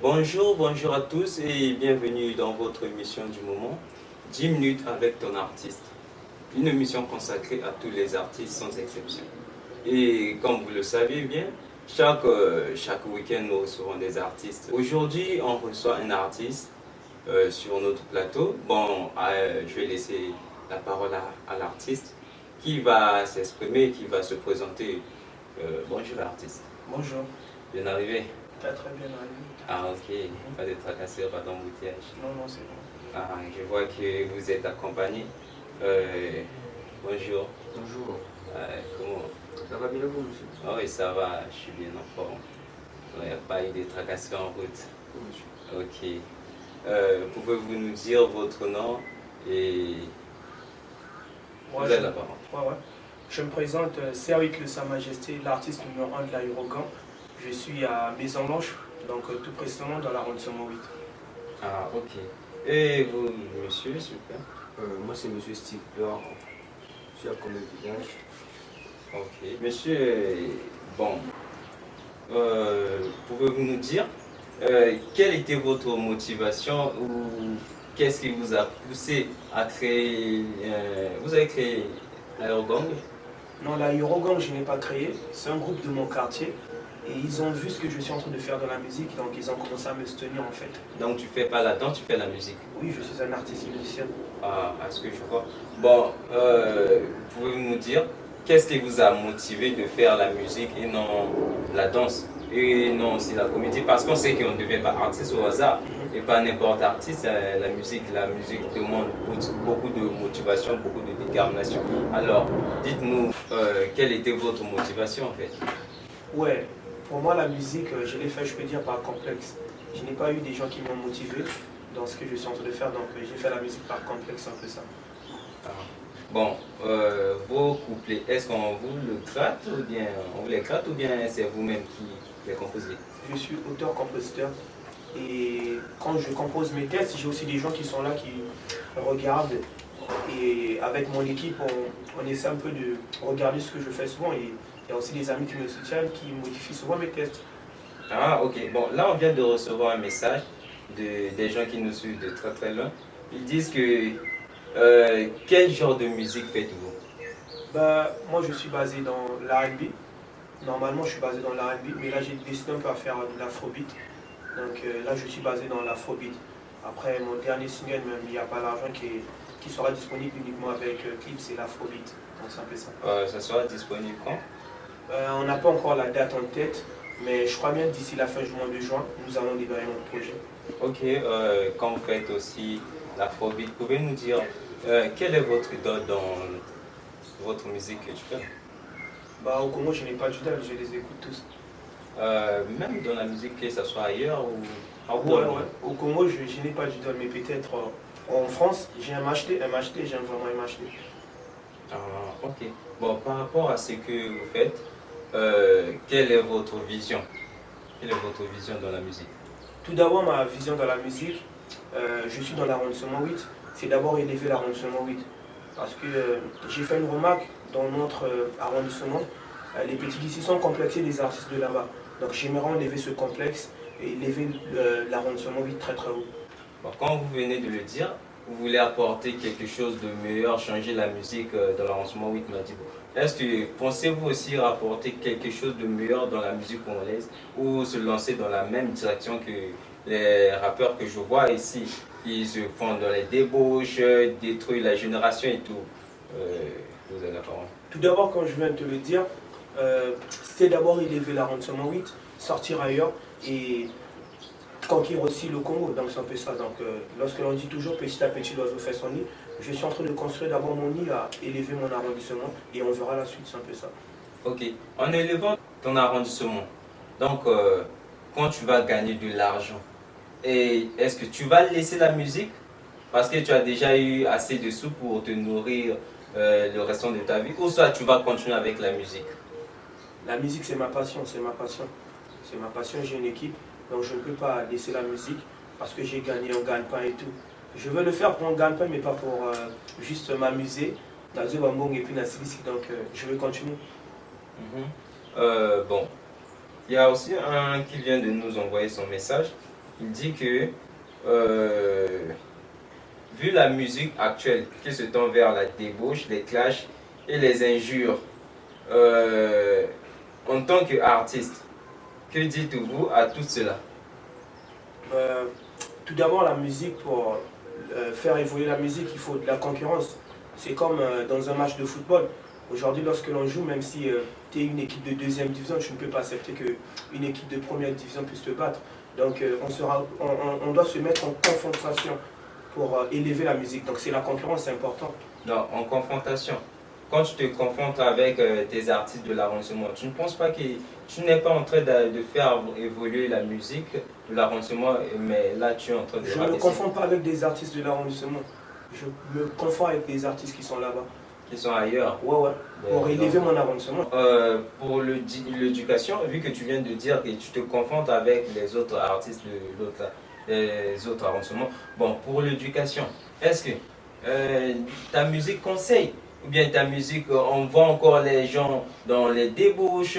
Bonjour à tous et bienvenue dans votre émission du moment, 10 minutes avec ton artiste. Une émission consacrée à tous les artistes sans exception. Et comme vous le savez bien, chaque week-end nous recevons des artistes. Aujourd'hui, on reçoit un artiste sur notre plateau. Je vais laisser la parole à l'artiste qui va s'exprimer, qui va se présenter. Bonjour l'artiste. Bonjour. Bien arrivé. T'as très bien arrivé. Ah ok, pas de tracasser, pas d'embouteillage. Non, c'est bon. Ah, je vois que vous êtes accompagné. Bonjour. Bonjour. Comment? Ça va bien vous, monsieur? Ah oui, ça va, je suis bien en forme. Il n'y a pas eu de tracasseries en route. Oui, monsieur. Ok. Pouvez-vous nous dire votre nom et Moi, vous avez la parole. Ouais. Je me présente, c'est avec Sa Majesté, l'artiste numéro 1 de l'aérogan. Je suis à Maison Blanche, donc tout précisément dans l'arrondissement 8. Ah ok. Et vous, monsieur, super. Moi, c'est monsieur Steve Pleur. Je suis à Comé Village. Ok. Monsieur, bon, pouvez-vous nous dire quelle était votre motivation ou qu'est-ce qui vous a poussé à créer, vous avez créé Aerogang? Non, l'aérogan, je n'ai pas créé. C'est un groupe de mon quartier. Et ils ont vu ce que je suis en train de faire dans la musique, donc ils ont commencé à me soutenir en fait. Donc tu fais pas la danse, tu fais la musique. Oui, je suis un artiste musicien. Ah, à ce que je vois. Bon, pouvez-vous nous dire qu'est-ce qui vous a motivé de faire la musique et non la danse et non aussi la comédie? Parce qu'on sait qu'on ne devient pas artiste au hasard et pas n'importe artiste. La musique demande beaucoup de motivation, beaucoup de détermination. Alors, dites-nous, quelle était votre motivation en fait? Ouais, pour moi la musique, je l'ai fait, je peux dire, par complexe. Je n'ai pas eu des gens qui m'ont motivé dans ce que je suis en train de faire, donc j'ai fait la musique par complexe, un peu ça. Ah. Bon, vos couplets, est-ce qu'on vous le gratte ou bien on vous les gratte ou bien c'est vous-même qui les composez? Je suis auteur-compositeur et quand je compose mes textes, j'ai aussi des gens qui sont là, qui regardent. Et avec mon équipe, on essaie un peu de regarder ce que je fais souvent. Et il y a aussi des amis qui me soutiennent, qui modifient souvent mes textes. Ah ok, bon là on vient de recevoir un message des gens qui nous suivent de très très loin. Ils disent que quel genre de musique faites-vous? Bah, moi je suis basé dans l'R&B. Normalement je suis basé dans l'R&B, mais là j'ai décidé un peu à faire de l'afrobeat. Donc là je suis basé dans l'afrobeat. Après mon dernier single, même il n'y a pas l'argent qui sera disponible uniquement avec clip, c'est l'afrobeat. Donc c'est un peu ça. Ça sera disponible quand? On n'a pas encore la date en tête, mais je crois bien d'ici la fin du mois de juin, nous allons libérer notre projet. Ok, quand vous faites aussi l'afrobeat, pouvez nous dire quel est votre idole dans votre musique que tu fais? Bah, au Congo, je n'ai pas d'idole, je les écoute tous. Même dans la musique, que ce soit ailleurs ou Ouais. Au Congo, je n'ai pas d'idole, mais peut-être en France, j'ai un MHD, j'aime vraiment un MHD. Ah, ok. Bon, par rapport à ce que vous faites, quelle est votre vision? Quelle est votre vision dans la musique? Tout d'abord, ma vision dans la musique, je suis dans l'arrondissement 8, c'est d'abord élever l'arrondissement 8. Parce que j'ai fait une remarque dans notre arrondissement, les petits d'ici sont complexés des artistes de là-bas. Donc j'aimerais enlever ce complexe et élever l'arrondissement 8 très très haut. Bon, quand vous venez de le dire, vous voulez apporter quelque chose de meilleur, changer la musique dans l'arrondissement 8 Madibo. Est-ce que pensez-vous aussi rapporter quelque chose de meilleur dans la musique congolaise ou se lancer dans la même direction que les rappeurs que je vois ici, qui se font dans les débauches, détruisent la génération et tout? Vous avez la parole. Tout d'abord, comme je viens de te le dire, c'est d'abord élever l'arrondissement 8, sortir ailleurs et conquérir aussi le Congo. Donc c'est un peu ça. Donc lorsque l'on dit toujours petit à petit l'oiseau fait son nid, je suis en train de construire d'abord mon nid à élever mon arrondissement et on verra la suite, c'est un peu ça. Ok, en élevant ton arrondissement, donc quand tu vas gagner de l'argent, est-ce que tu vas laisser la musique parce que tu as déjà eu assez de sous pour te nourrir le restant de ta vie, ou soit tu vas continuer avec la musique? La musique c'est ma passion, c'est ma passion. C'est ma passion, j'ai une équipe, donc je ne peux pas laisser la musique parce que j'ai gagné un gagne-pain et tout. Je veux le faire pour un gagne-pain mais pas pour juste m'amuser. Donc je veux continuer. Bon, il y a aussi un qui vient de nous envoyer son message. il dit que vu la musique actuelle qui se tend vers la débauche, les clashs et les injures, en tant qu'artiste, que dites-vous à tout cela? Tout d'abord, la musique, pour faire évoluer la musique, il faut de la concurrence. C'est comme dans un match de football. Aujourd'hui, lorsque l'on joue, même si tu es une équipe de deuxième division, tu ne peux pas accepter qu'une équipe de première division puisse te battre. Donc, on doit se mettre en confrontation pour élever la musique. Donc, c'est la concurrence, c'est important. Non, en confrontation. Quand tu te confrontes avec tes artistes de l'arrondissement, tu ne penses pas que tu n'es pas en train de faire évoluer la musique de l'arrondissement, mais là tu es en train de Je ne me confonds pas avec des artistes de l'arrondissement. Je me confonds avec des artistes qui sont là-bas. Qui sont ailleurs. Ouais. Pour élever mon arrondissement. Pour l'éducation, vu que tu viens de dire que tu te confrontes avec les autres artistes des autres arrondissements, bon, pour l'éducation, est-ce que ta musique conseille? Ou bien ta musique, on voit encore les gens dans les débauches,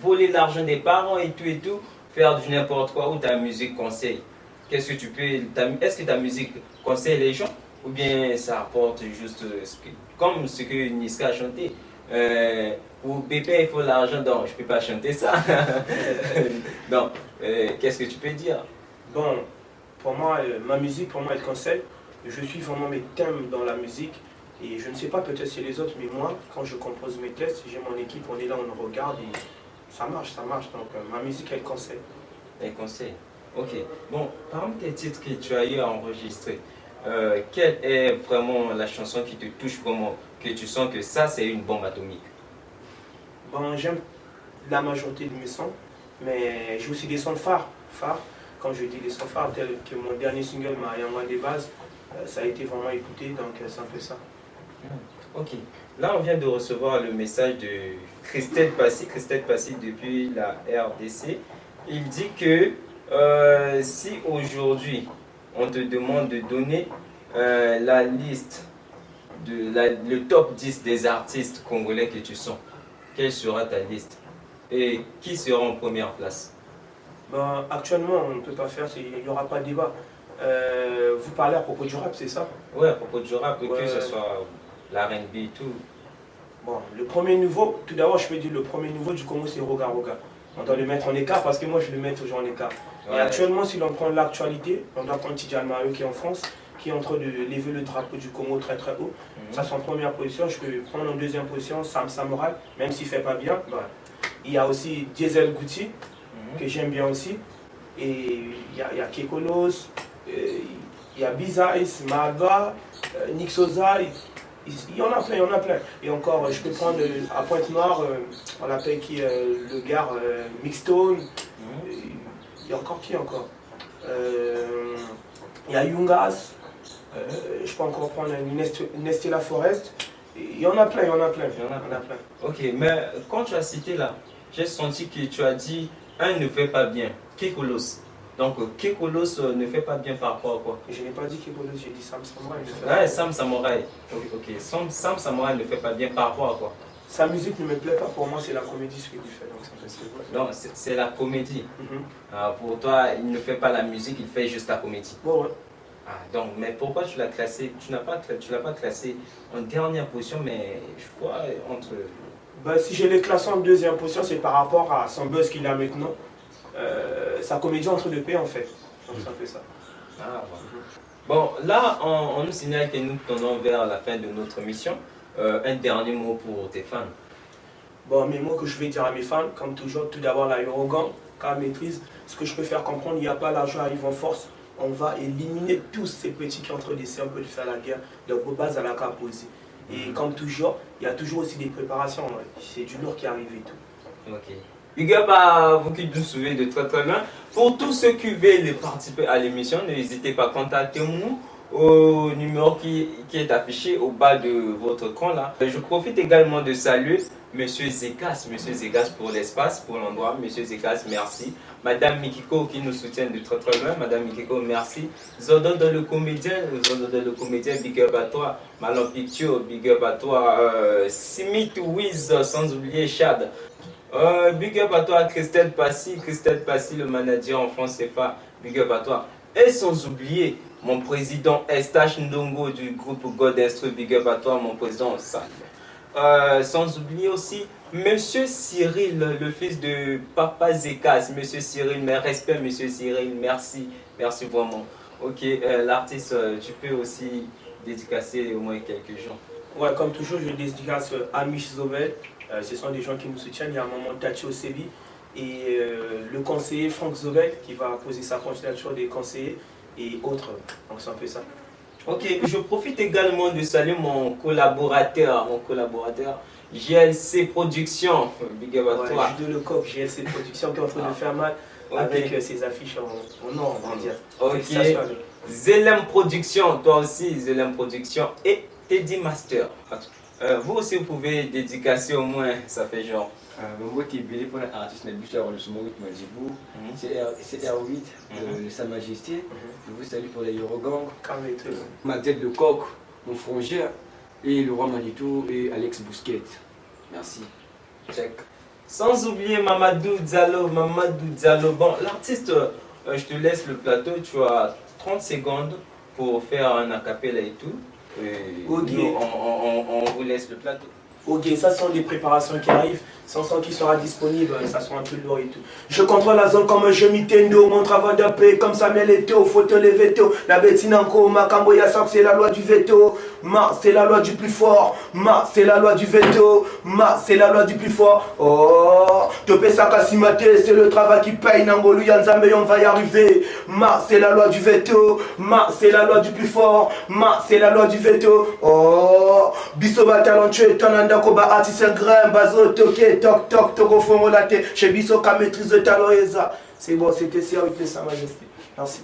voler l'argent des parents et tout, faire du n'importe quoi, ou ta musique conseille? Qu'est-ce que tu peux, est-ce que ta musique conseille les gens? Ou bien ça apporte juste, comme ce que Niska a chanté, pour bébé il faut l'argent, donc je ne peux pas chanter ça. Donc, qu'est-ce que tu peux dire? Bon, pour moi, ma musique, pour moi, elle conseille. Je suis vraiment mes thèmes dans la musique. Et je ne sais pas peut-être chez les autres, mais moi, quand je compose mes textes, j'ai mon équipe, on est là, on nous regarde et ça marche. Donc ma musique, elle conseille. Elle conseille. Ok. Bon, parmi tes titres que tu as eu à enregistrer, quelle est vraiment la chanson qui te touche vraiment, que tu sens que ça, c'est une bombe atomique? Bon, j'aime la majorité de mes sons, mais j'ai aussi des sons phares. Quand je dis des sons phares, tels que mon dernier single, Mariama des bases, ça a été vraiment écouté, donc c'est un peu ça. Ok. Là, on vient de recevoir le message de Christelle Passy depuis la RDC. Il dit que si aujourd'hui, on te demande de donner la liste, le top 10 des artistes congolais que tu sens, quelle sera ta liste? Et qui sera en première place? Ben, actuellement, on ne peut pas faire, il n'y aura pas de débat. Vous parlez à propos du rap, c'est ça? Ouais, à propos du rap, Ouais. que ce soit l'R&B et tout. Bon, le premier nouveau, tout d'abord, je peux dire le premier nouveau du Congo, c'est Roga Roga. On doit le mettre en écart parce que moi, je le mets toujours en écart. Ouais. Et actuellement, si l'on prend l'actualité, on doit prendre Tidjane Mario qui est en France, qui est en train de lever le drapeau du Congo très très haut. Ça, c'est en première position. Je peux prendre en deuxième position Sam Samurai, même s'il ne fait pas bien. Ben, il y a aussi Diesel Gucci, que j'aime bien aussi. Et il y a Kekolos, il y a Bizai's, Malba, Nick Sosa. Il y en a plein. Et encore, je peux prendre à Pointe-Noire, on l'appelle qui le gars Mixstone. Il y a encore qui encore? Il y a Yungas. Je peux encore prendre Nestella Forest. Il y en a plein. Ok, mais quand tu as cité là, j'ai senti que tu as dit un ne fait pas bien, Kekolos. Donc Kekolos ne fait pas bien par rapport à quoi? Je n'ai pas dit Kekolos, j'ai dit Sam Samurai. Ouais, Sam Samurai. Ok, Sam Samurai ne fait pas bien par rapport à quoi? Sa musique ne me plaît pas, pour moi c'est la comédie ce qu'il fait. Donc c'est la comédie. Pour toi, il ne fait pas la musique, il fait juste la comédie. Bon, ouais. Ah, donc, mais pourquoi tu l'as classé? Tu l'as pas classé en dernière position, mais je crois entre... Ben, si je l'ai classé en deuxième position, c'est par rapport à son buzz qu'il a maintenant. Sa comédie entre deux pays en fait. Donc ça fait ça. Ah, voilà. Bon, là, on nous signale que nous tournons vers la fin de notre mission. Un dernier mot pour tes fans. Bon, mes mots que je vais dire à mes fans, comme toujours, tout d'abord la Eurogan, car maîtrise, ce que je peux faire comprendre, il n'y a pas l'argent arrive en force. On va éliminer tous ces petits qui entre des on peut faire la guerre, de base à la caposer. Et comme toujours, il y a toujours aussi des préparations. C'est du lourd qui arrive et tout. Ok. Big up à vous qui nous suivez de très très loin. Pour tous ceux qui veulent participer à l'émission, n'hésitez pas à contacter nous au numéro qui est affiché au bas de votre écran là. Je profite également de saluer Monsieur Zekas pour l'espace, pour l'endroit. Monsieur Zekas, merci. Madame Mikiko qui nous soutient de très très loin. Madame Mikiko, merci. Zodo le comédien, big up à toi. Malon Picture, big up à toi. Simit Wiz, sans oublier Chad. Big up à toi, Christelle Passy, le manager en France CFA. Big up à toi. Et sans oublier mon président Estache Ndongo du groupe God Instru. Big up à toi, mon président. Sans oublier aussi Monsieur Cyril, le fils de Papa Zekas. Monsieur Cyril, mes respects, Monsieur Cyril, merci. Merci vraiment. Ok, l'artiste, tu peux aussi dédicacer au moins quelques gens. Ouais, comme toujours, je dédicace Amish Zovel. Ce sont des gens qui nous soutiennent. Il y a un moment Tachi Osebi et le conseiller Franck Zovel qui va poser sa candidature des conseillers et autres. Donc c'est un peu ça. Ok, je profite également de saluer mon collaborateur GLC Productions. Big up à toi. Judo Lecoq, GLC Productions qui est en train de faire mal avec ses affiches en or, on va dire. Ok, Zelem Productions, toi aussi, Zelem Productions et Teddy Master. Vous aussi, vous pouvez dédicacer au moins, ça fait genre. Moi qui est belé pour un artiste, mais juste le son rythme Djibou, c'est R8 de Sa Majesté. Je vous salue pour les Eurogang, ma tête de coq, mon frangère, et le roi Manitou et Alex Bousquet. Merci. Check. Sans oublier Mamadou Diallo. Bon, l'artiste, je te laisse le plateau, tu as 30 secondes pour faire un acapella et tout. Okay. Nous, on vous laisse le plateau. Ok, ça sont des préparations qui arrivent, sans son qui sera disponible, ça sera un peu lourd et tout. Je contrôle la zone comme un jeu Nintendo, mon travail de paix comme Samuel Eto'o, faut te lever tôt. La bétine en co, ma camboya sort, c'est la loi du veto. C'est la loi du plus fort, c'est la loi du veto. C'est la loi du plus fort. Oh, Topé Sakasimate, c'est le travail qui paye, Nangolu Yanzambe, on va y arriver. C'est la loi du veto, c'est la loi du plus fort, c'est la loi du veto. Oh, Bisoba talentueux, Tonanda Koba artiste grain, Bazo, Toké, Tok, Tok, Togo, Fongo, Laté, chez Biso, Ka maîtrise de talent. C'est bon, c'était ça avec Sa Majesté. Merci.